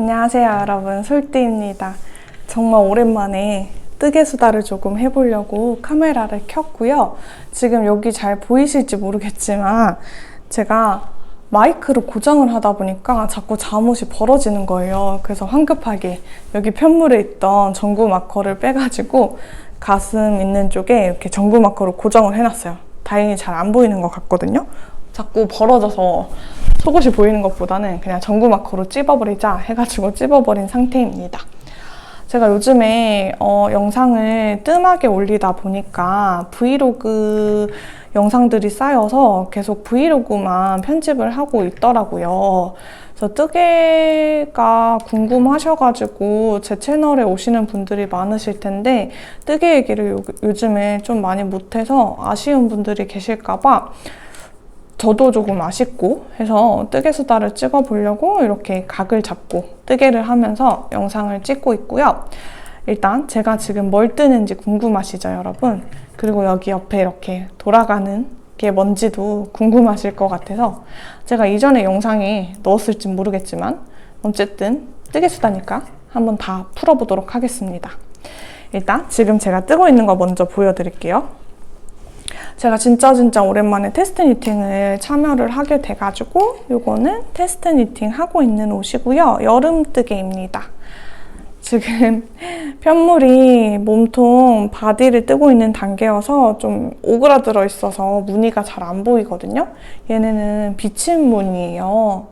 안녕하세요 여러분, 솔띠입니다. 정말 오랜만에 뜨개수다를 조금 해보려고 카메라를 켰고요. 지금 여기 잘 보이실지 모르겠지만 제가 마이크를 고정을 하다 보니까 자꾸 잠옷이 벌어지는 거예요. 그래서 황급하게 여기 편물에 있던 전구 마커를 빼가지고 가슴 있는 쪽에 이렇게 전구 마커로 고정을 해놨어요. 다행히 잘 안 보이는 것 같거든요. 자꾸 벌어져서 속옷이 보이는 것보다는 그냥 전구 마커로 찝어버리자 해가지고 찝어버린 상태입니다. 제가 요즘에 영상을 뜸하게 올리다 보니까 브이로그 영상들이 쌓여서 계속 브이로그만 편집을 하고 있더라고요. 그래서 뜨개가 궁금하셔가지고 제 채널에 오시는 분들이 많으실 텐데 뜨개 얘기를 요즘에 좀 많이 못해서 아쉬운 분들이 계실까봐 저도 조금 아쉽고 해서 뜨개수다를 찍어보려고 이렇게 각을 잡고 뜨개를 하면서 영상을 찍고 있고요. 일단 제가 지금 뭘 뜨는지 궁금하시죠, 여러분? 그리고 여기 옆에 이렇게 돌아가는 게 뭔지도 궁금하실 것 같아서 제가 이전에 영상에 넣었을진 모르겠지만 어쨌든 뜨개수다니까 한번 다 풀어보도록 하겠습니다. 일단 지금 제가 뜨고 있는 거 먼저 보여드릴게요. 제가 진짜 오랜만에 테스트 니팅을 참여를 하게 돼가지고 요거는 테스트 니팅 하고 있는 옷이고요. 여름 뜨개입니다. 지금 편물이 몸통 바디를 뜨고 있는 단계여서 좀 오그라들어 있어서 무늬가 잘 안 보이거든요. 얘네는 비침 무늬예요.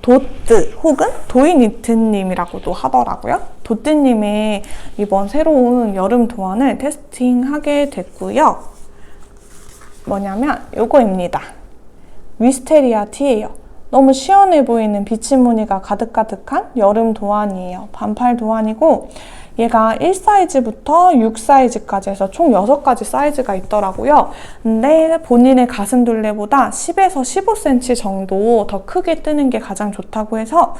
도뜨 혹은 도이니트님이라고도 하더라고요. 도뜨님의 이번 새로운 여름 도안을 테스팅하게 됐고요. 뭐냐면 요거입니다. 위스테리아 티예요. 너무 시원해 보이는 비침 무늬가 가득가득한 여름 도안이에요. 반팔 도안이고 얘가 1사이즈부터 6사이즈까지 해서 총 6가지 사이즈가 있더라고요. 근데 본인의 가슴 둘레보다 10에서 15cm 정도 더 크게 뜨는 게 가장 좋다고 해서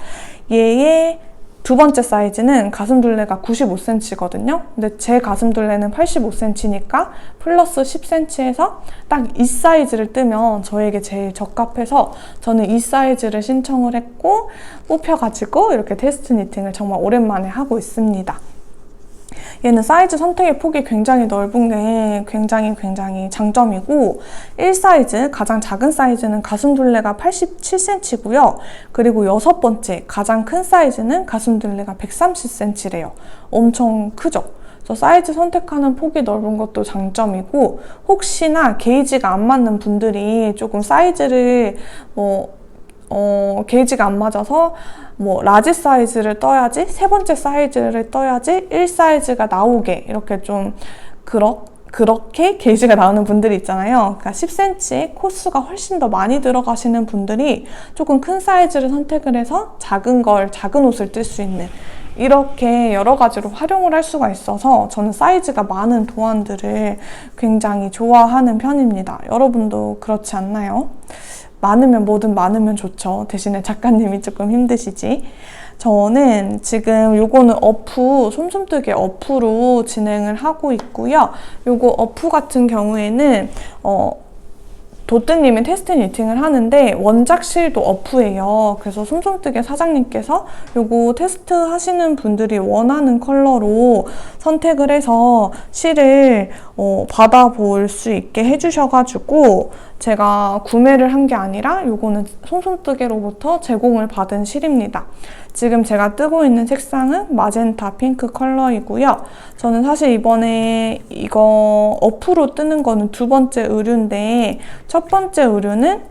얘의 두 번째 사이즈는 가슴 둘레가 95cm거든요. 근데 제 가슴 둘레는 85cm니까 플러스 10cm에서 딱 이 사이즈를 뜨면 저에게 제일 적합해서 저는 이 사이즈를 신청을 했고 뽑혀가지고 이렇게 테스트 니팅을 정말 오랜만에 하고 있습니다. 얘는 사이즈 선택의 폭이 굉장히 넓은 게 굉장히 장점이고 1사이즈, 가장 작은 사이즈는 가슴 둘레가 87cm고요. 그리고 6번째, 가장 큰 사이즈는 가슴 둘레가 130cm래요. 엄청 크죠? 그래서 사이즈 선택하는 폭이 넓은 것도 장점이고 혹시나 게이지가 안 맞는 분들이 조금 사이즈를 게이지가 안 맞아서 라지 사이즈를 떠야지, 세 번째 사이즈를 떠야지 1사이즈가 나오게 이렇게 좀 그렇게 게이지가 나오는 분들이 있잖아요. 그러니까 10cm 코수가 훨씬 더 많이 들어가시는 분들이 조금 큰 사이즈를 선택을 해서 작은 옷을 뜰 수 있는 이렇게 여러 가지로 활용을 할 수가 있어서 저는 사이즈가 많은 도안들을 굉장히 좋아하는 편입니다. 여러분도 그렇지 않나요? 많으면 뭐든 많으면 좋죠. 대신에 작가님이 조금 힘드시지. 저는 지금 요거는 솜솜뜨개 어프로 진행을 하고 있고요. 요거 어프 같은 경우에는 도뜨님이 테스트 니팅을 하는데 원작실도 어프예요. 그래서 솜솜뜨개 사장님께서 요거 테스트 하시는 분들이 원하는 컬러로 선택을 해서 실을 받아볼 수 있게 해주셔가지고 제가 구매를 한 게 아니라 요거는 솜솜뜨개로부터 제공을 받은 실입니다. 지금 제가 뜨고 있는 색상은 마젠타 핑크 컬러이고요. 저는 사실 이번에 이거 어프로 뜨는 거는 두 번째 의류인데 첫 번째 의류는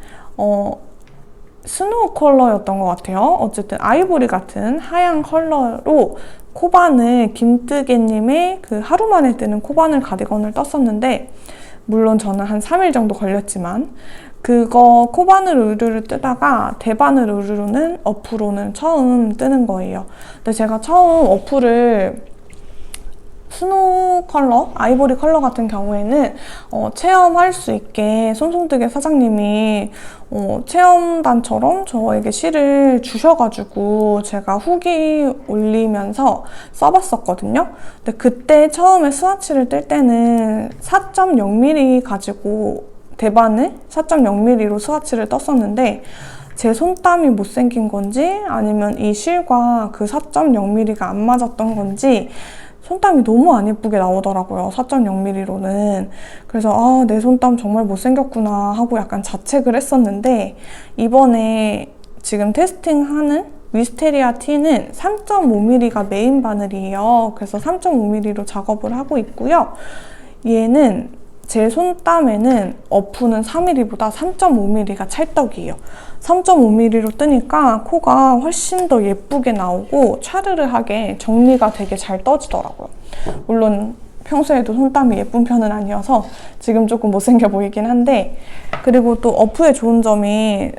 스노우 컬러였던 것 같아요. 어쨌든 아이보리 같은 하얀 컬러로 코바늘 김뜨개님의 그 하루 만에 뜨는 코바늘 가디건을 떴었는데 물론 저는 한 3일 정도 걸렸지만 그거 코바늘 의류를 뜨다가 대바늘 의류로는 어프로는 처음 뜨는 거예요. 근데 제가 처음 어프를 스노우 컬러, 아이보리 컬러 같은 경우에는 체험할 수 있게 솜솜뜨개 사장님이 체험단처럼 저에게 실을 주셔가지고 제가 후기 올리면서 써봤었거든요. 근데 그때 처음에 스와치를 뜰 때는 4.0mm 가지고 대바늘 4.0mm로 스와치를 떴었는데 제 손땀이 못생긴 건지 아니면 이 실과 그 4.0mm가 안 맞았던 건지 손땀이 너무 안 예쁘게 나오더라고요. 4.0mm로는. 그래서 내 손땀 정말 못생겼구나 하고 약간 자책을 했었는데, 이번에 지금 테스팅하는 위스테리아 T는 3.5mm가 메인 바늘이에요. 그래서 3.5mm로 작업을 하고 있고요. 얘는 제 손땀에는 어프는 4mm보다 3.5mm가 찰떡이에요. 3.5mm로 뜨니까 코가 훨씬 더 예쁘게 나오고 차르르하게 정리가 되게 잘 떠지더라고요. 물론 평소에도 손땀이 예쁜 편은 아니어서 지금 조금 못생겨 보이긴 한데, 그리고 또 어프의 좋은 점이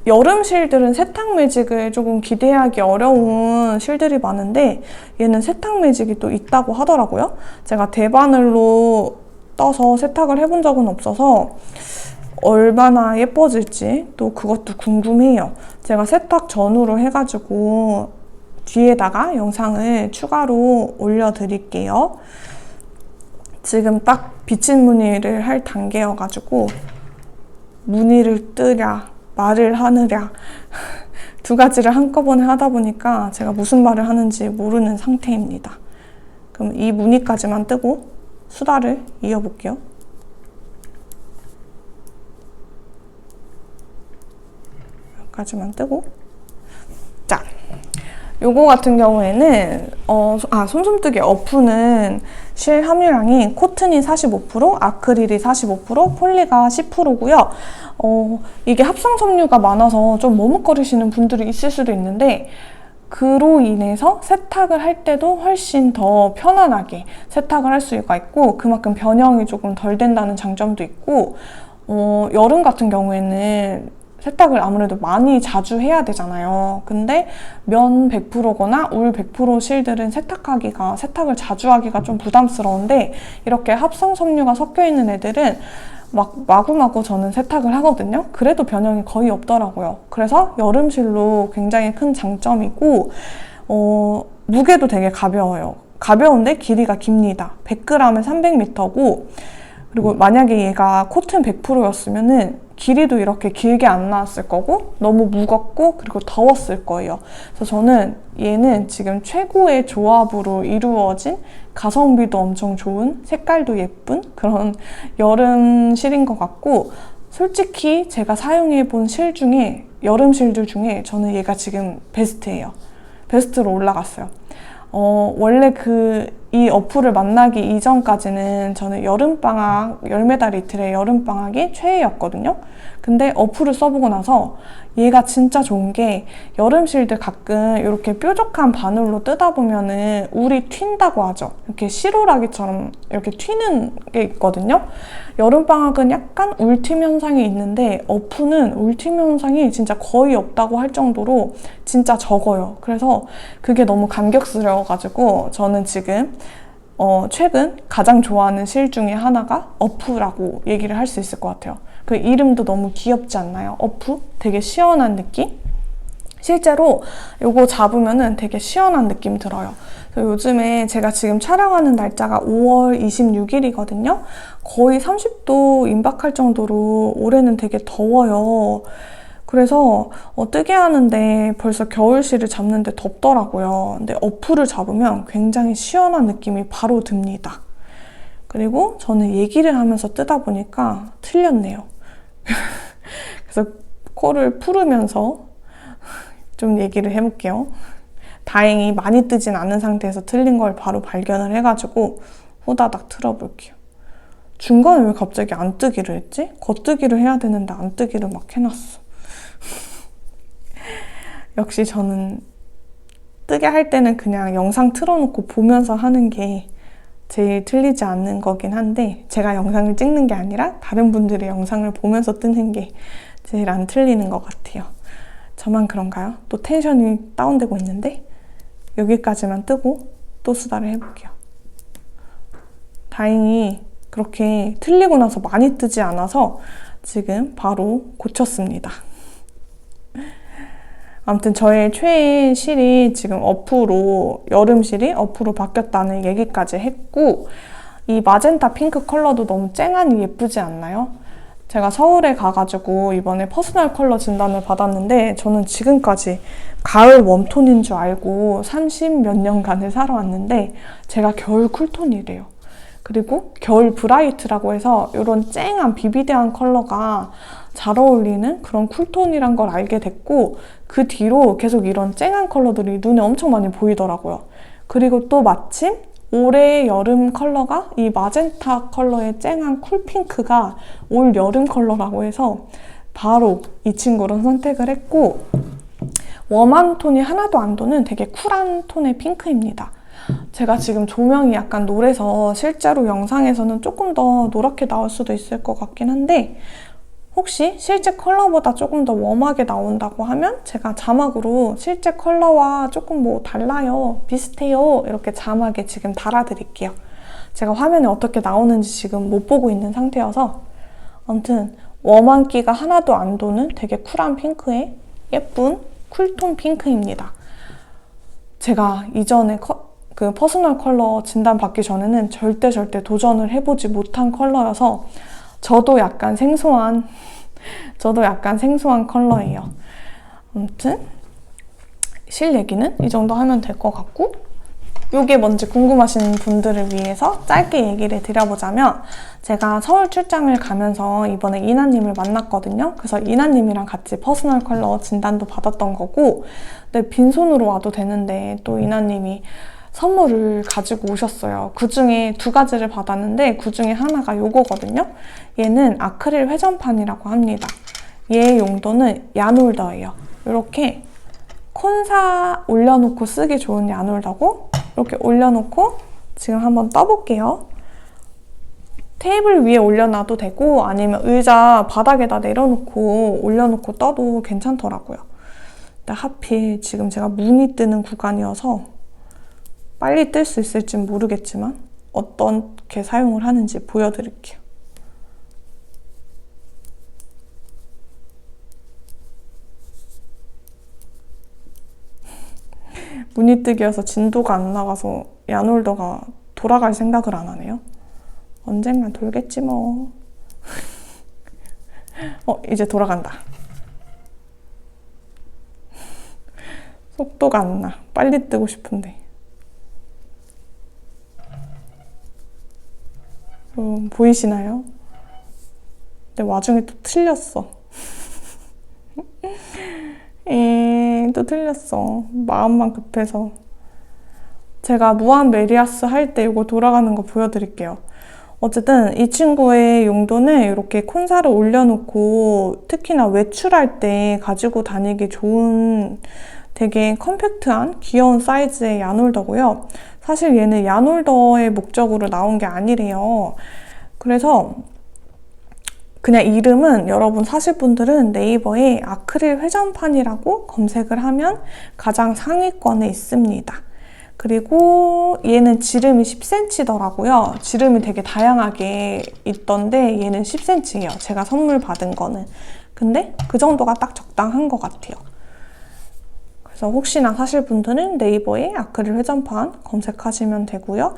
여름 실들은 세탁 매직을 조금 기대하기 어려운 실들이 많은데 얘는 세탁 매직이 또 있다고 하더라고요. 제가 대바늘로 떠서 세탁을 해본 적은 없어서 얼마나 예뻐질지 또 그것도 궁금해요. 제가 세탁 전후로 해가지고 뒤에다가 영상을 추가로 올려드릴게요. 지금 딱 비친 무늬를 할 단계여가지고 무늬를 뜨랴 말을 하느랴 두 가지를 한꺼번에 하다 보니까 제가 무슨 말을 하는지 모르는 상태입니다. 그럼 이 무늬까지만 뜨고 수다를 이어볼게요. 여기까지만 뜨고, 자, 요거 같은 경우에는 솜솜뜨기 어프는 실 함유량이 코튼이 45%, 아크릴이 45%, 폴리가 10%고요. 이게 합성 섬유가 많아서 좀 머뭇거리시는 분들이 있을 수도 있는데, 그로 인해서 세탁을 할 때도 훨씬 더 편안하게 세탁을 할 수가 있고, 그만큼 변형이 조금 덜 된다는 장점도 있고, 여름 같은 경우에는 세탁을 아무래도 많이 자주 해야 되잖아요. 근데 면 100%거나 울 100% 실들은 세탁을 자주 하기가 좀 부담스러운데, 이렇게 합성 섬유가 섞여 있는 애들은 마구마구 저는 세탁을 하거든요. 그래도 변형이 거의 없더라고요. 그래서 여름실로 굉장히 큰 장점이고, 무게도 되게 가벼워요. 가벼운데 길이가 깁니다. 100g에 300m고, 그리고 만약에 얘가 코튼 100%였으면은 길이도 이렇게 길게 안 나왔을 거고, 너무 무겁고 그리고 더웠을 거예요. 그래서 저는 얘는 지금 최고의 조합으로 이루어진, 가성비도 엄청 좋은, 색깔도 예쁜 그런 여름 실인 것 같고, 솔직히 제가 사용해본 실 중에, 여름 실들 중에 저는 얘가 지금 베스트예요. 베스트로 올라갔어요. 원래 이 어플을 만나기 이전까지는 저는 여름방학, 열매달 이틀의 여름방학이 최애였거든요. 근데 어플을 써보고 나서 얘가 진짜 좋은 게, 여름실들 가끔 이렇게 뾰족한 바늘로 뜨다 보면은 울이 튄다고 하죠. 이렇게 시로라기처럼 이렇게 튀는 게 있거든요. 여름방학은 약간 울팀 현상이 있는데 어프는 울팀 현상이 진짜 거의 없다고 할 정도로 진짜 적어요. 그래서 그게 너무 감격스러워가지고 저는 지금 최근 가장 좋아하는 실 중에 하나가 어프라고 얘기를 할 수 있을 것 같아요. 그 이름도 너무 귀엽지 않나요? 어프? 되게 시원한 느낌? 실제로 이거 잡으면은 되게 시원한 느낌 들어요. 그래서 요즘에 제가 지금 촬영하는 날짜가 5월 26일이거든요. 거의 30도 임박할 정도로 올해는 되게 더워요. 그래서 뜨개 하는데 벌써 겨울실을 잡는데 덥더라고요. 근데 어프를 잡으면 굉장히 시원한 느낌이 바로 듭니다. 그리고 저는 얘기를 하면서 뜨다 보니까 틀렸네요. 그래서 코를 풀으면서 좀 얘기를 해볼게요. 다행히 많이 뜨진 않은 상태에서 틀린 걸 바로 발견을 해가지고 후다닥 틀어볼게요. 중간에 왜 갑자기 안 뜨기를 했지? 겉뜨기를 해야 되는데 안 뜨기를 막 해놨어. 역시 저는 뜨게 할 때는 그냥 영상 틀어놓고 보면서 하는 게 제일 틀리지 않는 거긴 한데, 제가 영상을 찍는 게 아니라 다른 분들의 영상을 보면서 뜨는 게 제일 안 틀리는 것 같아요. 저만 그런가요? 또 텐션이 다운되고 있는데 여기까지만 뜨고 또 수다를 해볼게요. 다행히 그렇게 틀리고 나서 많이 뜨지 않아서 지금 바로 고쳤습니다. 아무튼 저의 최애 실이 지금 어프로, 여름 실이 어프로 바뀌었다는 얘기까지 했고, 이 마젠타 핑크 컬러도 너무 쨍하니 예쁘지 않나요? 제가 서울에 가가지고 이번에 퍼스널 컬러 진단을 받았는데 저는 지금까지 가을 웜톤인 줄 알고 30 몇 년간을 살아왔는데 제가 겨울 쿨톤이래요. 그리고 겨울 브라이트라고 해서 이런 쨍한 비비드한 컬러가 잘 어울리는 그런 쿨톤이란 걸 알게 됐고 그 뒤로 계속 이런 쨍한 컬러들이 눈에 엄청 많이 보이더라고요. 그리고 또 마침 올해 여름 컬러가 이 마젠타 컬러의 쨍한 쿨핑크가 올 여름 컬러라고 해서 바로 이 친구를 선택을 했고 웜한 톤이 하나도 안 도는 되게 쿨한 톤의 핑크입니다. 제가 지금 조명이 약간 노래서 실제로 영상에서는 조금 더 노랗게 나올 수도 있을 것 같긴 한데 혹시 실제 컬러보다 조금 더 웜하게 나온다고 하면 제가 자막으로 실제 컬러와 조금 뭐 달라요, 비슷해요 이렇게 자막에 지금 달아드릴게요. 제가 화면에 어떻게 나오는지 지금 못 보고 있는 상태여서 아무튼 웜한기가 하나도 안 도는 되게 쿨한 핑크의 예쁜 쿨톤 핑크입니다. 제가 이전에 그 퍼스널 컬러 진단 받기 전에는 절대 도전을 해보지 못한 컬러여서 저도 약간 생소한 컬러예요. 아무튼 실 얘기는 이 정도 하면 될 것 같고 이게 뭔지 궁금하신 분들을 위해서 짧게 얘기를 드려보자면 제가 서울 출장을 가면서 이번에 이나님을 만났거든요. 그래서 이나님이랑 같이 퍼스널 컬러 진단도 받았던 거고 근데 빈손으로 와도 되는데 또 이나님이 선물을 가지고 오셨어요. 그중에 2가지를 받았는데 그중에 하나가 요거거든요. 얘는 아크릴 회전판이라고 합니다. 얘의 용도는 얀홀더예요. 이렇게 콘사 올려놓고 쓰기 좋은 얀홀더고 이렇게 올려놓고 지금 한번 떠볼게요. 테이블 위에 올려놔도 되고 아니면 의자 바닥에다 내려놓고 올려놓고 떠도 괜찮더라고요. 근데 하필 지금 제가 문이 뜨는 구간이어서 빨리 뜰 수 있을진 모르겠지만 어떻게 사용을 하는지 보여드릴게요. 문이 뜨기여서 진도가 안 나가서 얀홀더가 돌아갈 생각을 안 하네요. 언젠간 돌겠지 뭐. 이제 돌아간다. 속도가 안 나. 빨리 뜨고 싶은데. 보이시나요? 근데 와중에 또 틀렸어. 또 틀렸어. 마음만 급해서. 제가 무한 메리아스 할 때 이거 돌아가는 거 보여드릴게요. 어쨌든 이 친구의 용도는 이렇게 콘사를 올려놓고 특히나 외출할 때 가지고 다니기 좋은 되게 컴팩트한 귀여운 사이즈의 얀홀더고요. 사실 얘는 얀홀더의 목적으로 나온 게 아니래요. 그래서 그냥 이름은 여러분 사실 분들은 네이버에 아크릴 회전판이라고 검색을 하면 가장 상위권에 있습니다. 그리고 얘는 지름이 10cm더라고요. 지름이 되게 다양하게 있던데 얘는 10cm예요. 제가 선물 받은 거는. 근데 그 정도가 딱 적당한 것 같아요. 그래서 혹시나 사실 분들은 네이버에 아크릴 회전판 검색하시면 되고요.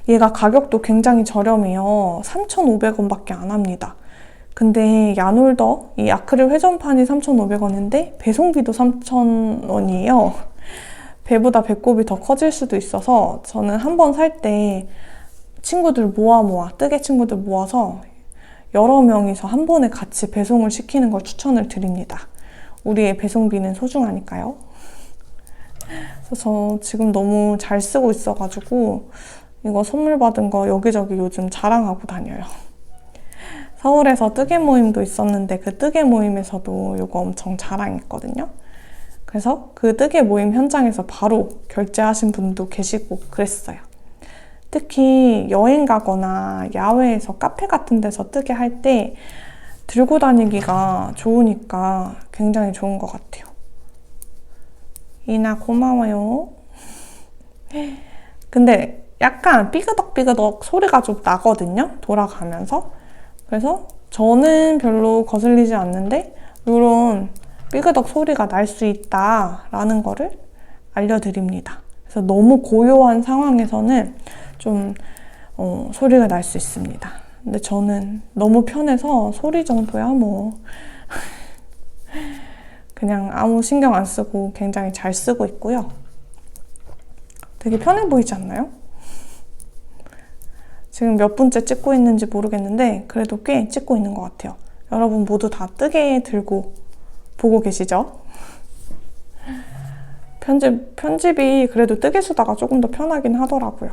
얘가 가격도 굉장히 저렴해요. 3,500원밖에 안 합니다. 근데 얀홀더, 이 아크릴 회전판이 3,500원인데 배송비도 3,000원이에요. 배보다 배꼽이 더 커질 수도 있어서 저는 한 번 살 때 친구들 뜨개 친구들 모아서 여러 명이서 한 번에 같이 배송을 시키는 걸 추천을 드립니다. 우리의 배송비는 소중하니까요. 그래서 저 지금 너무 잘 쓰고 있어가지고 이거 선물 받은 거 여기저기 요즘 자랑하고 다녀요. 서울에서 뜨개 모임도 있었는데 그 뜨개 모임에서도 이거 엄청 자랑했거든요. 그래서 그 뜨개 모임 현장에서 바로 결제하신 분도 계시고 그랬어요. 특히 여행 가거나 야외에서 카페 같은 데서 뜨개 할 때 들고 다니기가 좋으니까 굉장히 좋은 것 같아요. 이나 고마워요. 근데 약간 삐그덕삐그덕 소리가 좀 나거든요. 돌아가면서. 그래서 저는 별로 거슬리지 않는데 이런 삐그덕 소리가 날 수 있다라는 거를 알려드립니다. 그래서 너무 고요한 상황에서는 좀 소리가 날 수 있습니다. 근데 저는 너무 편해서 소리 정도야 뭐 그냥 아무 신경 안 쓰고 굉장히 잘 쓰고 있고요. 되게 편해 보이지 않나요? 지금 몇 분째 찍고 있는지 모르겠는데 그래도 꽤 찍고 있는 것 같아요. 여러분 모두 다 뜨개 들고 보고 계시죠? 편집이 그래도 뜨개 수다가 조금 더 편하긴 하더라고요.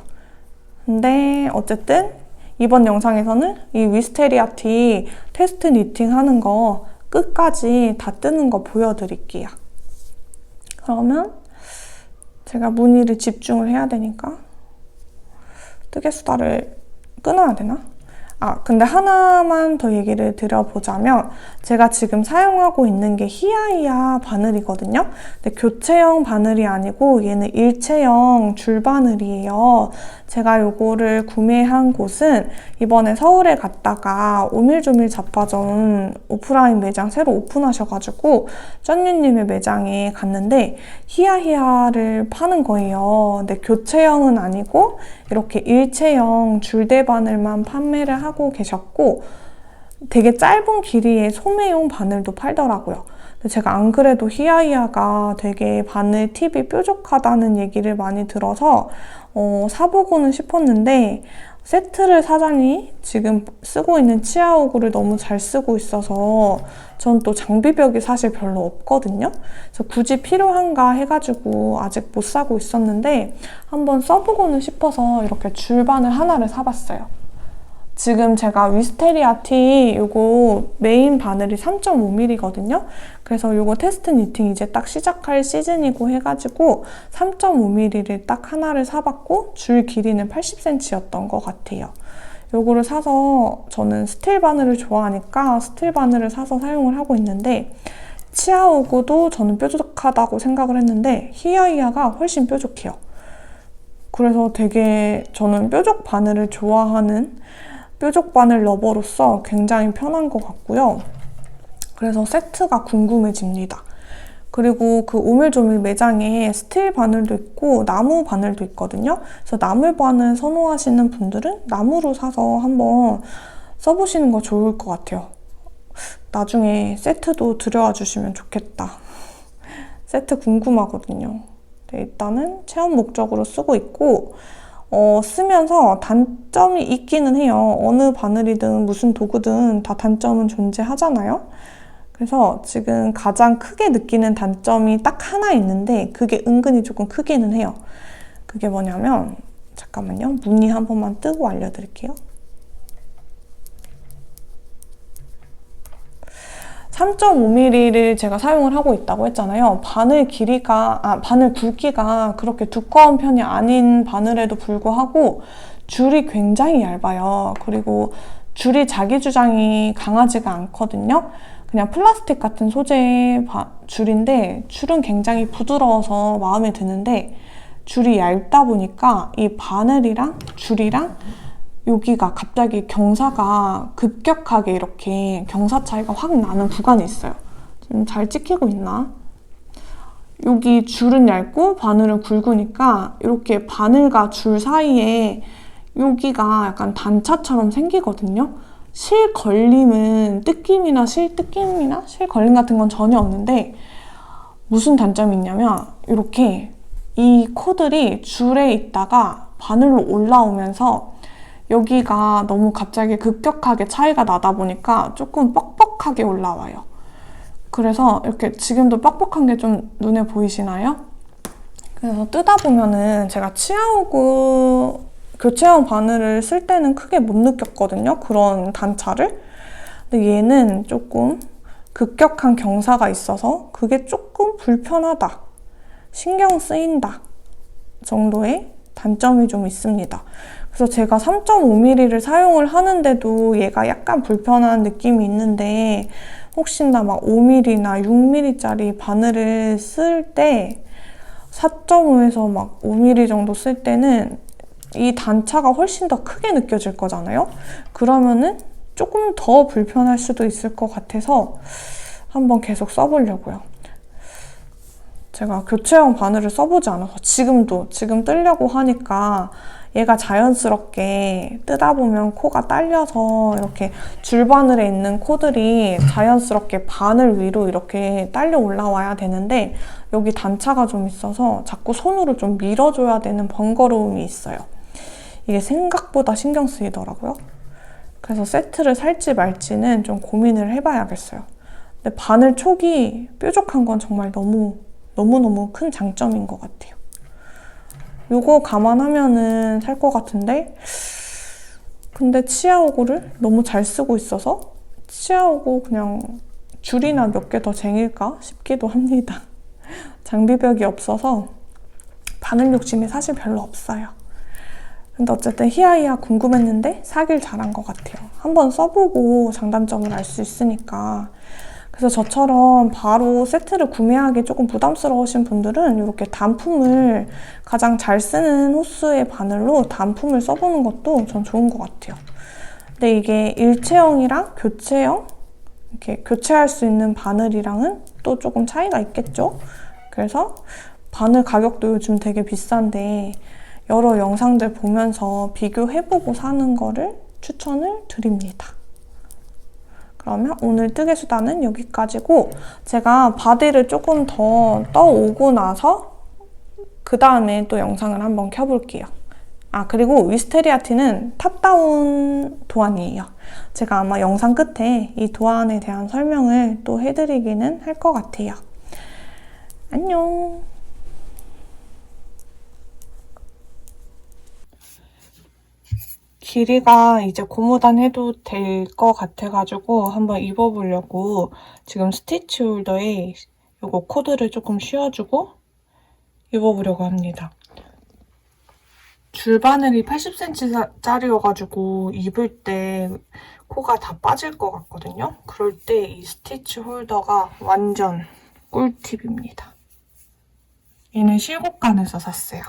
근데 어쨌든 이번 영상에서는 이 위스테리아 티 테스트 니팅 하는 거 끝까지 다 뜨는 거 보여드릴게요. 그러면 제가 무늬를 집중을 해야 되니까 뜨개 수다를 끊어야 되나? 근데 하나만 더 얘기를 드려보자면 제가 지금 사용하고 있는 게 히아히아 바늘이거든요. 근데 교체형 바늘이 아니고 얘는 일체형 줄 바늘이에요. 제가 요거를 구매한 곳은 이번에 서울에 갔다가 오밀조밀 잡화점 오프라인 매장 새로 오픈하셔가지고 쩐유님의 매장에 갔는데 히아히아를 파는 거예요. 근데 교체형은 아니고 이렇게 일체형 줄대 바늘만 판매를 하고 계셨고 되게 짧은 길이의 소매용 바늘도 팔더라고요. 근데 제가 안 그래도 히아히아가 되게 바늘 팁이 뾰족하다는 얘기를 많이 들어서 사보고는 싶었는데 세트를 사자니 지금 쓰고 있는 치아오구를 너무 잘 쓰고 있어서 전 또 장비벽이 사실 별로 없거든요. 그래서 굳이 필요한가 해가지고 아직 못 사고 있었는데 한번 써보고는 싶어서 이렇게 줄바늘 하나를 사봤어요. 지금 제가 위스테리아 티 요거 메인 바늘이 3.5mm거든요. 그래서 요거 테스트 니팅 이제 딱 시작할 시즌이고 해가지고 3.5mm를 딱 하나를 사봤고 줄 길이는 80cm였던 것 같아요. 요거를 사서 저는 스틸 바늘을 좋아하니까 스틸 바늘을 사서 사용을 하고 있는데 치아오구도 저는 뾰족하다고 생각을 했는데 히아히아가 훨씬 뾰족해요. 그래서 되게 저는 뾰족 바늘을 좋아하는 뾰족 바늘 러버로서 굉장히 편한 것 같고요. 그래서 세트가 궁금해집니다. 그리고 그 오밀조밀 매장에 스틸 바늘도 있고 나무 바늘도 있거든요. 그래서 나무 바늘 선호하시는 분들은 나무로 사서 한번 써보시는 거 좋을 것 같아요. 나중에 세트도 들여와 주시면 좋겠다. 세트 궁금하거든요. 네, 일단은 체험 목적으로 쓰고 있고 쓰면서 단점이 있기는 해요. 어느 바늘이든 무슨 도구든 다 단점은 존재하잖아요. 그래서 지금 가장 크게 느끼는 단점이 딱 하나 있는데 그게 은근히 조금 크기는 해요. 그게 뭐냐면 잠깐만요. 무늬 한 번만 뜨고 알려드릴게요. 3.5mm를 제가 사용을 하고 있다고 했잖아요. 바늘 굵기가 그렇게 두꺼운 편이 아닌 바늘에도 불구하고 줄이 굉장히 얇아요. 그리고 줄이 자기 주장이 강하지가 않거든요. 그냥 플라스틱 같은 소재의 줄인데 줄은 굉장히 부드러워서 마음에 드는데 줄이 얇다 보니까 이 바늘이랑 줄이랑 여기가 갑자기 경사가 급격하게 이렇게 경사 차이가 확 나는 구간이 있어요. 지금 잘 찍히고 있나? 여기 줄은 얇고 바늘은 굵으니까 이렇게 바늘과 줄 사이에 여기가 약간 단차처럼 생기거든요. 실 걸림은 실 걸림 같은 건 전혀 없는데 무슨 단점이 있냐면 이렇게 이 코들이 줄에 있다가 바늘로 올라오면서 여기가 너무 갑자기 급격하게 차이가 나다 보니까 조금 뻑뻑하게 올라와요. 그래서 이렇게 지금도 뻑뻑한 게 좀 눈에 보이시나요? 그래서 뜨다 보면은 제가 치아오구 교체형 바늘을 쓸 때는 크게 못 느꼈거든요. 그런 단차를. 근데 얘는 조금 급격한 경사가 있어서 그게 조금 불편하다. 신경 쓰인다. 정도의 단점이 좀 있습니다. 그래서 제가 3.5mm를 사용을 하는데도 얘가 약간 불편한 느낌이 있는데 혹시나 막 5mm나 6mm짜리 바늘을 쓸 때 4.5에서 막 5mm 정도 쓸 때는 이 단차가 훨씬 더 크게 느껴질 거잖아요? 그러면은 조금 더 불편할 수도 있을 것 같아서 한번 계속 써보려고요. 제가 교체형 바늘을 써보지 않아서 지금 뜨려고 하니까 얘가 자연스럽게 뜨다 보면 코가 딸려서 이렇게 줄바늘에 있는 코들이 자연스럽게 바늘 위로 이렇게 딸려 올라와야 되는데 여기 단차가 좀 있어서 자꾸 손으로 좀 밀어줘야 되는 번거로움이 있어요. 이게 생각보다 신경 쓰이더라고요. 그래서 세트를 살지 말지는 좀 고민을 해봐야겠어요. 근데 바늘 촉이 뾰족한 건 정말 너무너무 큰 장점인 것 같아요. 이거 감안하면은 살 것 같은데 근데 치아오구를 너무 잘 쓰고 있어서 치아오구 그냥 줄이나 몇 개 더 쟁일까 싶기도 합니다. 장비벽이 없어서 바늘 욕심이 사실 별로 없어요. 근데 어쨌든 히야히야 궁금했는데 사길 잘한 것 같아요. 한번 써보고 장단점을 알 수 있으니까. 그래서 저처럼 바로 세트를 구매하기 조금 부담스러우신 분들은 이렇게 단품을 가장 잘 쓰는 호스의 바늘로 단품을 써보는 것도 전 좋은 것 같아요. 근데 이게 일체형이랑 교체형? 이렇게 교체할 수 있는 바늘이랑은 또 조금 차이가 있겠죠? 그래서 바늘 가격도 요즘 되게 비싼데 여러 영상들 보면서 비교해보고 사는 거를 추천을 드립니다. 그러면 오늘 뜨개수다는 여기까지고 제가 바디를 조금 더 떠오고 나서 그 다음에 또 영상을 한번 켜볼게요. 아, 그리고 위스테리아 티는 탑다운 도안이에요. 제가 아마 영상 끝에 이 도안에 대한 설명을 또 해드리기는 할 것 같아요. 안녕. 길이가 이제 고무단 해도 될 것 같아가지고 한번 입어보려고 지금 스티치 홀더에 이거 코드를 조금 씌워주고 입어보려고 합니다. 줄바늘이 80cm짜리여가지고 입을 때 코가 다 빠질 것 같거든요. 그럴 때 이 스티치 홀더가 완전 꿀팁입니다. 얘는 실곡관에서 샀어요.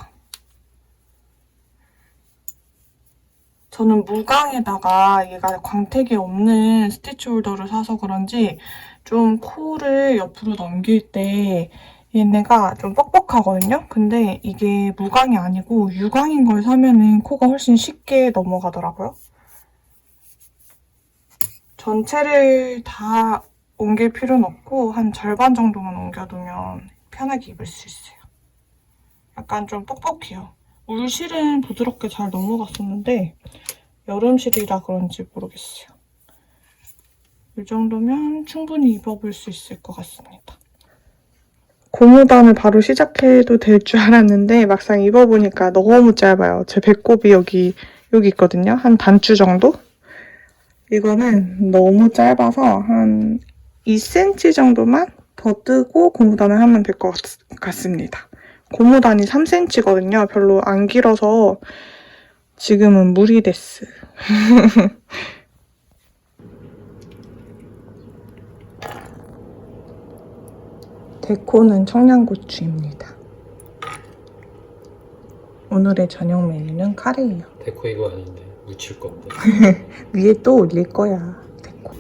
저는 무광에다가 얘가 광택이 없는 스티치 홀더를 사서 그런지 좀 코를 옆으로 넘길 때 얘네가 좀 뻑뻑하거든요? 근데 이게 무광이 아니고 유광인 걸 사면은 코가 훨씬 쉽게 넘어가더라고요. 전체를 다 옮길 필요는 없고 한 절반 정도만 옮겨두면 편하게 입을 수 있어요. 약간 좀 뻑뻑해요. 울실은 부드럽게 잘 넘어갔었는데 여름실이라 그런지 모르겠어요. 이 정도면 충분히 입어볼 수 있을 것 같습니다. 고무단을 바로 시작해도 될 줄 알았는데 막상 입어보니까 너무 짧아요. 제 배꼽이 여기 있거든요. 한 단추 정도? 이거는 너무 짧아서 한 2cm 정도만 더 뜨고 고무단을 하면 될 것 같습니다. 고무단이 3cm거든요. 별로 안 길어서 지금은 무리데스. 데코는 청양고추입니다. 오늘의 저녁 메뉴는 카레예요. 데코 이거 아닌데 묻힐 건데. 위에 또 올릴 거야. 데코.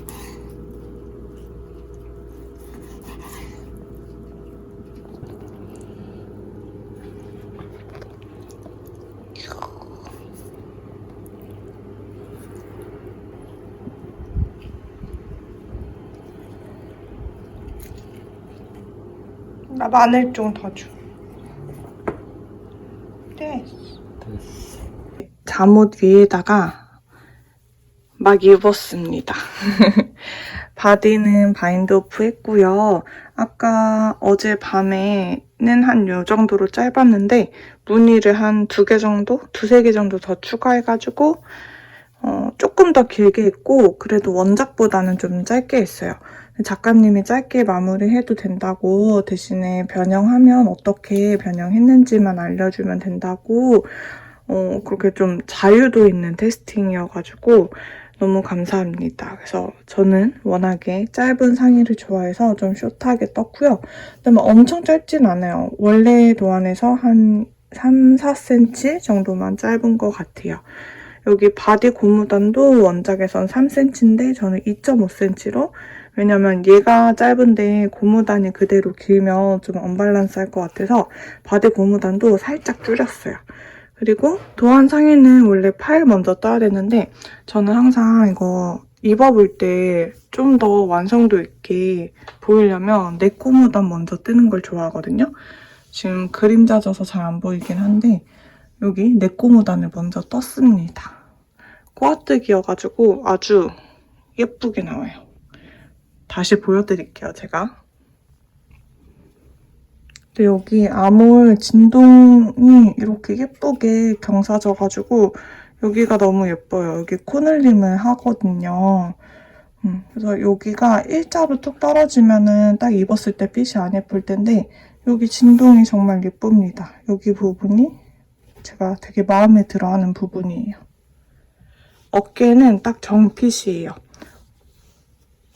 나 마늘 좀 더 줘. 됐어. 잠옷 위에다가 막 입었습니다. 바디는 바인드 오프 했고요. 아까 어젯밤에는 한 요 정도로 짧았는데 무늬를 한 2개 정도? 2-3개 정도 더 추가해가지고 조금 더 길게 했고 그래도 원작보다는 좀 짧게 했어요. 작가님이 짧게 마무리해도 된다고 대신에 변형하면 어떻게 변형했는지만 알려주면 된다고 그렇게 좀 자유도 있는 테스팅이어가지고 너무 감사합니다. 그래서 저는 워낙에 짧은 상의를 좋아해서 좀 숏하게 떴고요. 그다음에 엄청 짧진 않아요. 원래 도안에서 한 3-4cm 정도만 짧은 것 같아요. 여기 바디 고무단도 원작에선 3cm인데 저는 2.5cm로 왜냐면 얘가 짧은데 고무단이 그대로 길면 좀 언밸런스할 것 같아서 바디 고무단도 살짝 줄였어요. 그리고 도안 상에는 원래 파일 먼저 떠야 되는데 저는 항상 이거 입어볼 때 좀 더 완성도 있게 보이려면 네코무단 먼저 뜨는 걸 좋아하거든요. 지금 그림자 져서 잘 안 보이긴 한데 여기 네코무단을 먼저 떴습니다. 꼬아뜨기여가지고 아주 예쁘게 나와요. 다시 보여드릴게요, 제가. 근데 여기 암홀 진동이 이렇게 예쁘게 경사져가지고 여기가 너무 예뻐요. 여기 코늘림을 하거든요. 그래서 여기가 일자로 뚝 떨어지면은 딱 입었을 때 핏이 안 예쁠 텐데 여기 진동이 정말 예쁩니다. 여기 부분이 제가 되게 마음에 들어하는 부분이에요. 어깨는 딱 정핏이에요.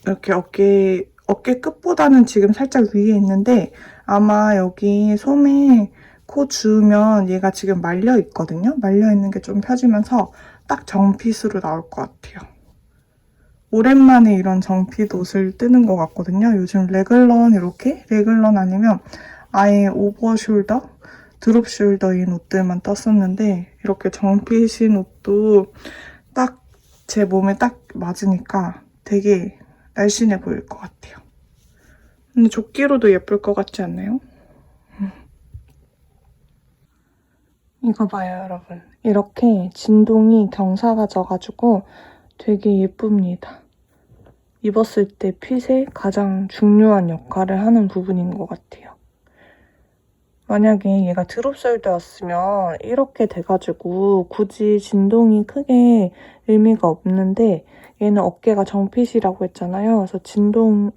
이렇게 어깨 끝보다는 지금 살짝 위에 있는데 아마 여기 소매 코 주우면 얘가 지금 말려 있거든요. 말려 있는 게 좀 펴지면서 딱 정핏으로 나올 것 같아요. 오랜만에 이런 정핏 옷을 뜨는 것 같거든요. 요즘 레글런 이렇게 레글런 아니면 아예 오버숄더, 드롭숄더인 옷들만 떴었는데 이렇게 정핏인 옷도 딱 제 몸에 딱 맞으니까 되게 날씬해 보일 것 같아요. 근데 조끼로도 예쁠 것 같지 않나요? 이거 봐요, 여러분. 이렇게 진동이 경사가 져가지고 되게 예쁩니다. 입었을 때 핏에 가장 중요한 역할을 하는 부분인 것 같아요. 만약에 얘가 드롭숄더였으면 이렇게 돼가지고 굳이 진동이 크게 의미가 없는데 얘는 어깨가 정핏이라고 했잖아요. 그래서 진동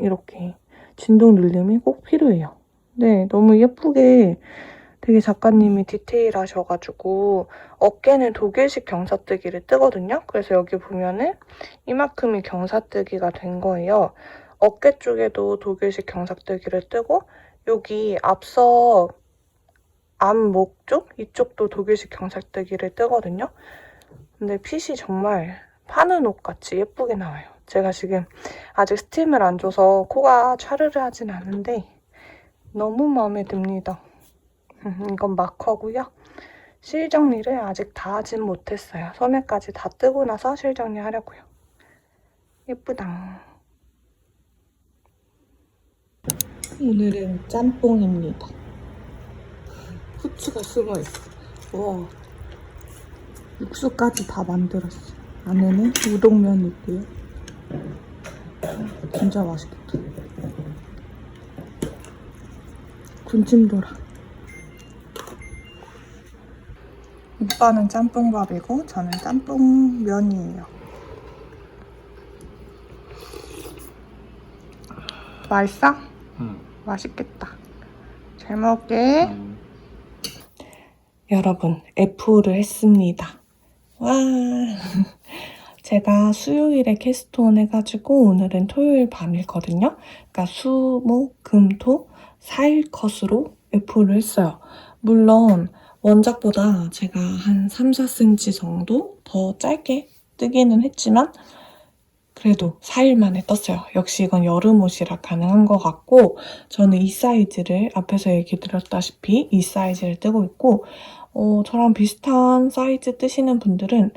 누름이 꼭 필요해요. 네, 너무 예쁘게 되게 작가님이 디테일하셔가지고 어깨는 독일식 경사뜨기를 뜨거든요. 그래서 여기 보면은 이만큼이 경사뜨기가 된 거예요. 어깨 쪽에도 독일식 경사뜨기를 뜨고 여기 앞서 앞목 쪽? 이쪽도 독일식 경사뜨기를 뜨거든요. 근데 핏이 정말 파는 옷같이 예쁘게 나와요. 제가 지금 아직 스팀을 안 줘서 코가 차르르 하진 않은데 너무 마음에 듭니다. 이건 마커고요. 실 정리를 아직 다 하진 못했어요. 소매까지 다 뜨고 나서 실 정리하려고요. 예쁘다. 오늘은 짬뽕입니다. 후추가 숨어있어. 와, 육수까지 다 만들었어. 안에는 우동면 있고요. 진짜 맛있겠다. 군침돌아. 오빠는 짬뽕밥이고 저는 짬뽕면이에요. 맛있어? 응. 맛있겠다. 잘 먹게. 여러분, F를 했습니다. 와. 제가 수요일에 캐스트온 해가지고 오늘은 토요일 밤이거든요. 그러니까 수, 목, 금, 토 4일 컷으로 F를 했어요. 물론 원작보다 제가 한 3, 4cm 정도 더 짧게 뜨기는 했지만 그래도 4일 만에 떴어요. 역시 이건 여름 옷이라 가능한 것 같고 저는 이 사이즈를 앞에서 얘기 드렸다시피 이 사이즈를 뜨고 있고 저랑 비슷한 사이즈 뜨시는 분들은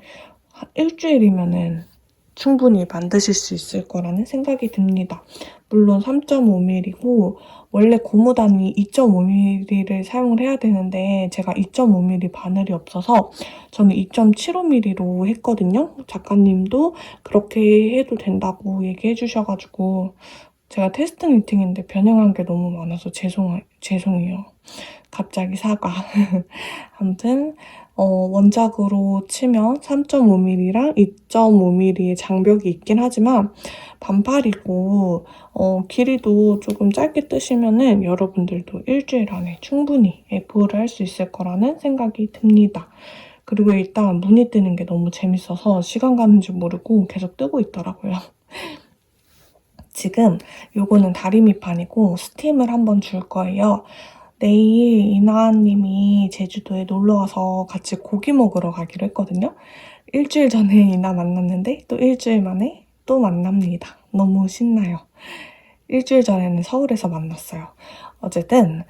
한 일주일이면은 충분히 만드실 수 있을 거라는 생각이 듭니다. 물론 3.5mm고 원래 고무단위 2.5mm를 사용을 해야 되는데 제가 2.5mm 바늘이 없어서 저는 2.75mm로 했거든요. 작가님도 그렇게 해도 된다고 얘기해 주셔가지고 제가 테스트 니팅인데 변형한 게 너무 많아서 죄송해요. 갑자기 사과. 아무튼 원작으로 치면 3.5mm랑 2.5mm의 장벽이 있긴 하지만 반팔이고 길이도 조금 짧게 뜨시면은 여러분들도 일주일 안에 충분히 F를 할 수 있을 거라는 생각이 듭니다. 그리고 일단 무늬 뜨는 게 너무 재밌어서 시간 가는 줄 모르고 계속 뜨고 있더라고요. 지금 요거는 다리밑판이고 스팀을 한번 줄 거예요. 내일 이나님이 제주도에 놀러와서 같이 고기 먹으러 가기로 했거든요. 일주일 전에 이나 만났는데 또 일주일 만에 또 만납니다. 너무 신나요. 일주일 전에는 서울에서 만났어요. 어쨌든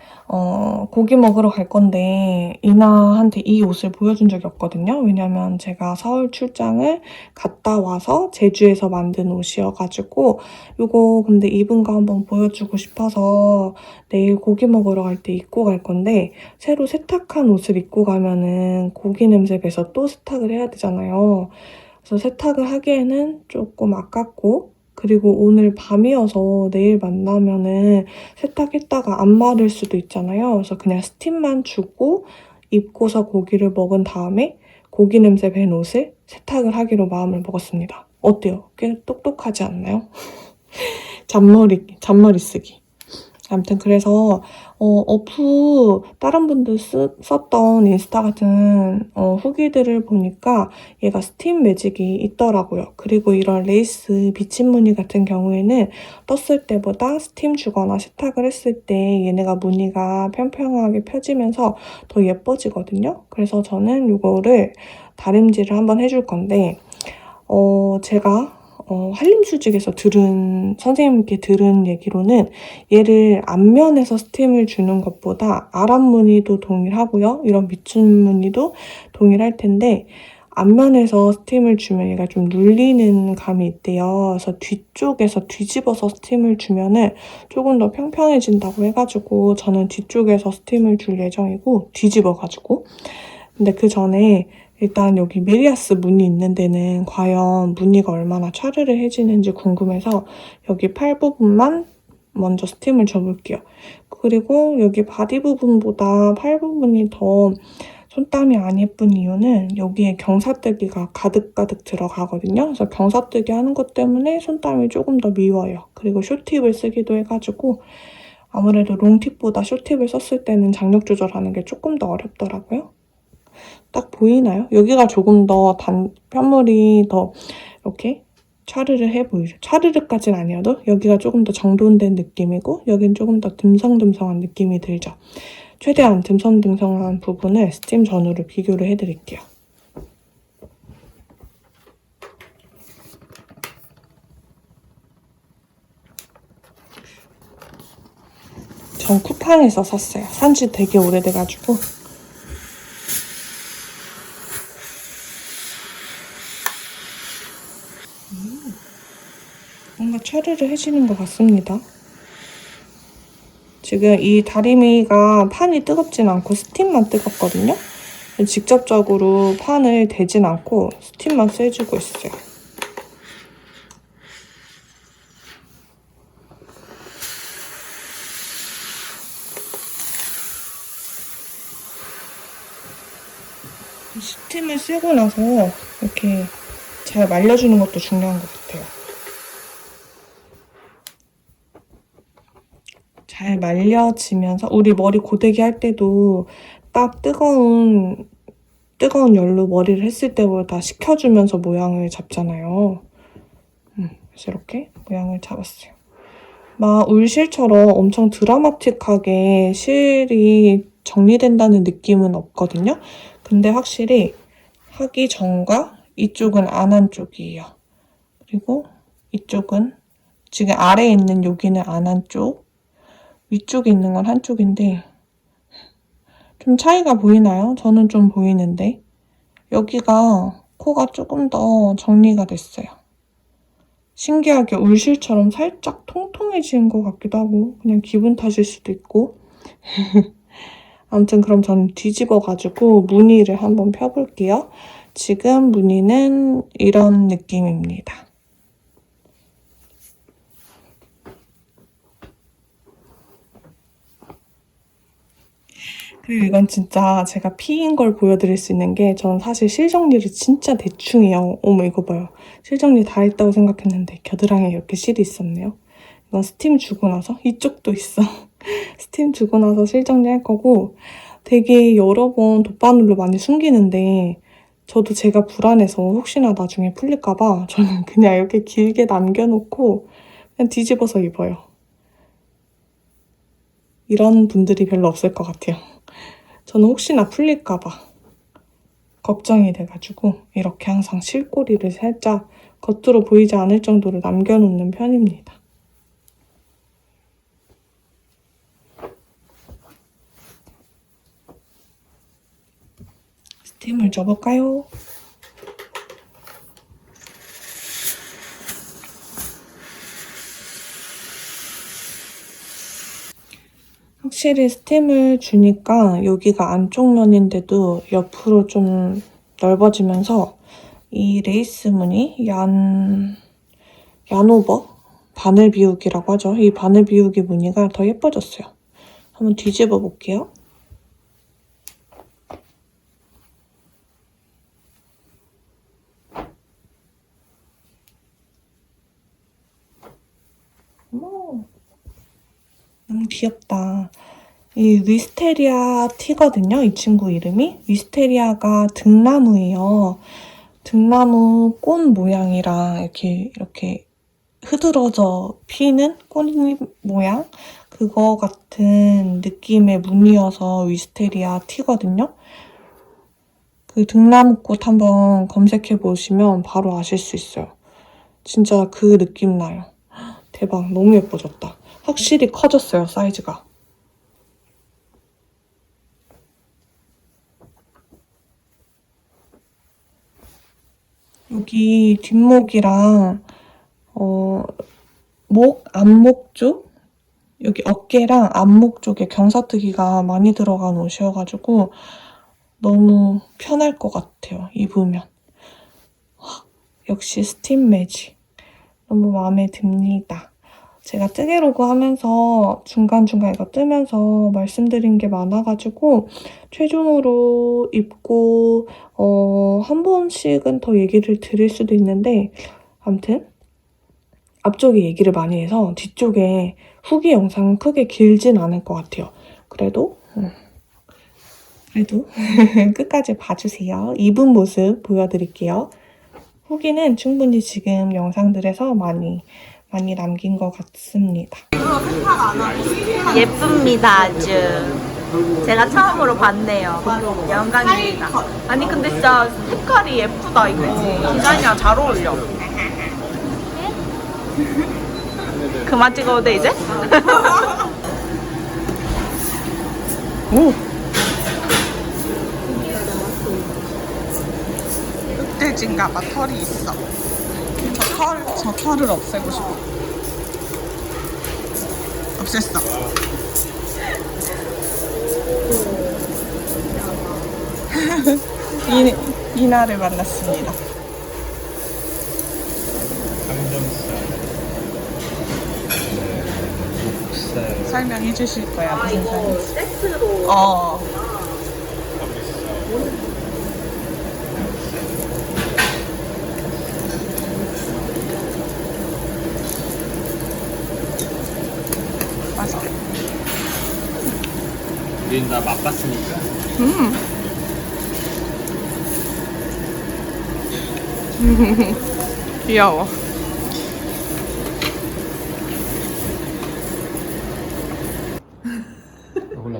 고기 먹으러 갈 건데 이나한테 이 옷을 보여준 적이 없거든요. 왜냐면 제가 서울 출장을 갔다 와서 제주에서 만든 옷이어가지고 이거 근데 입은 거 한번 보여주고 싶어서 내일 고기 먹으러 갈 때 입고 갈 건데 새로 세탁한 옷을 입고 가면은 고기 냄새 배서 또 세탁을 해야 되잖아요. 그래서 세탁을 하기에는 조금 아깝고 그리고 오늘 밤이어서 내일 만나면은 세탁했다가 안 마를 수도 있잖아요. 그래서 그냥 스팀만 주고 입고서 고기를 먹은 다음에 고기 냄새 밴 옷을 세탁을 하기로 마음을 먹었습니다. 어때요? 꽤 똑똑하지 않나요? 잔머리 쓰기. 아무튼 그래서 다른 분들 썼던 인스타 같은 후기들을 보니까 얘가 스팀 매직이 있더라고요. 그리고 이런 레이스 비침 무늬 같은 경우에는 떴을 때보다 스팀 주거나 세탁을 했을 때 얘네가 무늬가 평평하게 펴지면서 더 예뻐지거든요. 그래서 저는 이거를 다림질을 한번 해줄 건데 제가 한림수직에서 선생님께 들은 얘기로는 얘를 앞면에서 스팀을 주는 것보다 아랫무늬도 동일하고요. 이런 밑줄무늬도 동일할 텐데 앞면에서 스팀을 주면 얘가 좀 눌리는 감이 있대요. 그래서 뒤쪽에서 뒤집어서 스팀을 주면은 조금 더 평평해진다고 해가지고 저는 뒤쪽에서 스팀을 줄 예정이고 뒤집어가지고 근데 그 전에 일단 여기 메리아스 무늬 있는 데는 과연 무늬가 얼마나 차르르 해지는지 궁금해서 여기 팔 부분만 먼저 스팀을 줘볼게요. 그리고 여기 바디 부분보다 팔 부분이 더 손땀이 안 예쁜 이유는 여기에 경사뜨기가 가득가득 들어가거든요. 그래서 경사뜨기 하는 것 때문에 손땀이 조금 더 미워요. 그리고 숏팁을 쓰기도 해가지고 아무래도 롱팁보다 숏팁을 썼을 때는 장력 조절하는 게 조금 더 어렵더라고요. 딱 보이나요? 여기가 조금 더 편물이 더 이렇게 차르르 해 보이죠? 차르르까지는 아니어도 여기가 조금 더 정돈된 느낌이고 여긴 조금 더 듬성듬성한 느낌이 들죠? 최대한 듬성듬성한 부분을 스팀 전후로 비교를 해드릴게요. 전 쿠팡에서 샀어요. 산지 되게 오래돼가지고 뭔가 차르르 해지는 것 같습니다. 지금 이 다리미가 판이 뜨겁진 않고 스팀만 뜨겁거든요. 직접적으로 판을 대진 않고 스팀만 쐬주고 있어요. 스팀을 쐬고 나서 이렇게 잘 말려주는 것도 중요한 것 같아요. 잘 말려지면서 우리 머리 고데기 할 때도 딱 뜨거운 열로 머리를 했을 때보다 식혀주면서 모양을 잡잖아요. 그래서 이렇게 모양을 잡았어요. 막 울실처럼 엄청 드라마틱하게 실이 정리된다는 느낌은 없거든요. 근데 확실히 하기 전과 이쪽은 안 한 쪽이에요. 그리고 이쪽은 지금 아래에 있는 여기는 안 한 쪽, 위쪽에 있는 건 한쪽인데 좀 차이가 보이나요? 저는 좀 보이는데 여기가 코가 조금 더 정리가 됐어요. 신기하게 울실처럼 살짝 통통해진 것 같기도 하고 그냥 기분 탓일 수도 있고 아무튼 그럼 저는 뒤집어가지고 무늬를 한번 펴볼게요. 지금 무늬는 이런 느낌입니다. 그리고 이건 진짜 제가 피인 걸 보여드릴 수 있는 게 저는 사실 실정리를 진짜 대충 해요. 어머 이거 봐요. 실정리 다 했다고 생각했는데 겨드랑이에 이렇게 실이 있었네요. 이건 스팀 주고 나서 이쪽도 있어. 스팀 주고 나서 실정리 할 거고 되게 여러 번 돗바늘로 많이 숨기는데 저도 제가 불안해서 혹시나 나중에 풀릴까봐 저는 그냥 이렇게 길게 남겨놓고 그냥 뒤집어서 입어요. 이런 분들이 별로 없을 것 같아요. 저는 혹시나 풀릴까봐 걱정이 돼가지고 이렇게 항상 실꼬리를 살짝 겉으로 보이지 않을 정도로 남겨놓는 편입니다. 스팀을 줘볼까요? 확실히 스팀을 주니까 여기가 안쪽 면인데도 옆으로 좀 넓어지면서 이 레이스 무늬 얀오버 바늘 비우기라고 하죠. 이 바늘 비우기 무늬가 더 예뻐졌어요. 한번 뒤집어 볼게요. 어머, 너무 귀엽다. 이 위스테리아 티거든요. 이 친구 이름이. 위스테리아가 등나무예요. 등나무 꽃 모양이랑 이렇게 흐드러져 피는 꽃 모양? 그거 같은 느낌의 무늬여서 위스테리아 티거든요. 그 등나무꽃 한번 검색해 보시면 바로 아실 수 있어요. 진짜 그 느낌 나요. 대박, 너무 예뻐졌다. 확실히 커졌어요, 사이즈가. 여기 뒷목이랑 앞목 쪽? 여기 어깨랑 앞목 쪽에 경사뜨기가 많이 들어간 옷이어가지고 너무 편할 것 같아요, 입으면. 역시 스팀 매직. 너무 마음에 듭니다. 제가 뜨개로그 하면서 중간중간 이거 뜨면서 말씀드린 게 많아가지고 최종으로 입고 한 번씩은 더 얘기를 드릴 수도 있는데 아무튼 앞쪽에 얘기를 많이 해서 뒤쪽에 후기 영상은 크게 길진 않을 것 같아요. 그래도 끝까지 봐주세요. 입은 모습 보여드릴게요. 후기는 충분히 지금 영상들에서 많이 남긴 것 같습니다. 예쁩니다, 아주. 제가 처음으로 봤네요. 영광입니다. 아니 근데 진짜 색깔이 예쁘다 이거. 디자인이랑 잘 어울려. 그만 찍어도 돼 이제? 오! 흑돼지인가봐. 털이 있어. 저 털을 없애고 싶어. 없앴어. 이나를 만났습니다. 설명해 주실 거야, 무슨 설명? 세트로. 맛있겠다. 우린 다 맛봤으니까. 귀여워.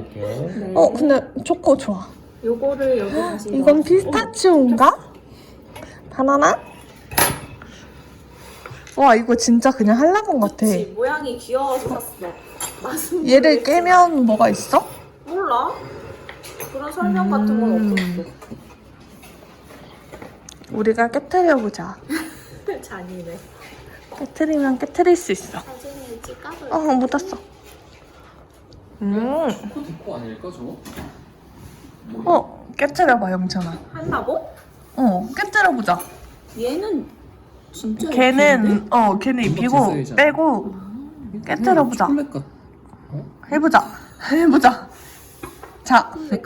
먹을게요. 근데 초코 좋아. 요거를 여기 다시. 이건 피스타치오인가? 바나나? 와, 이거 진짜 그냥 한라봉 같아. 그치, 모양이 귀여워서 샀어. 맛은 얘를 모르겠지만. 깨면 뭐가 있어? 몰라. 그런 설명 같은 건 없었어. 우리가 깨트려보자. 잔이네. 깨트리면 깨트릴 수 있어. 사진을 찍어도 묻었어. 듣고 아닐까 저거? 깨트려봐, 영찬아. 한다고? 깨트려보자. 얘는 진짜 걔는 입히고 제사이잖아. 빼고 깨트려보자. 초콜릿 같. 해보자. 자. 근데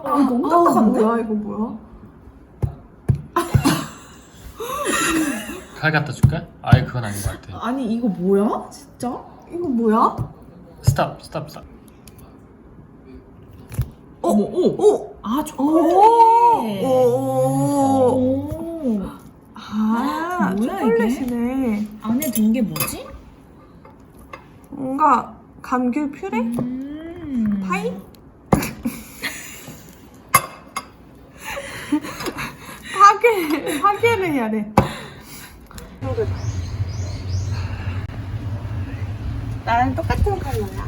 너무 딱딱한데? 뭐야, 이거 뭐야? 칼 갖다 줄까? 아예 그건 아닌 것 같아. 아니, 이거 뭐야? 진짜? 이거 뭐야? 스탑. 아 초콜릿. 뭐야, 초콜릿이네. 안에 든 게 뭐지? 뭔가 감귤 퓨레? 파이? 파괴를 해야 돼. 나랑 똑같은 컬러야.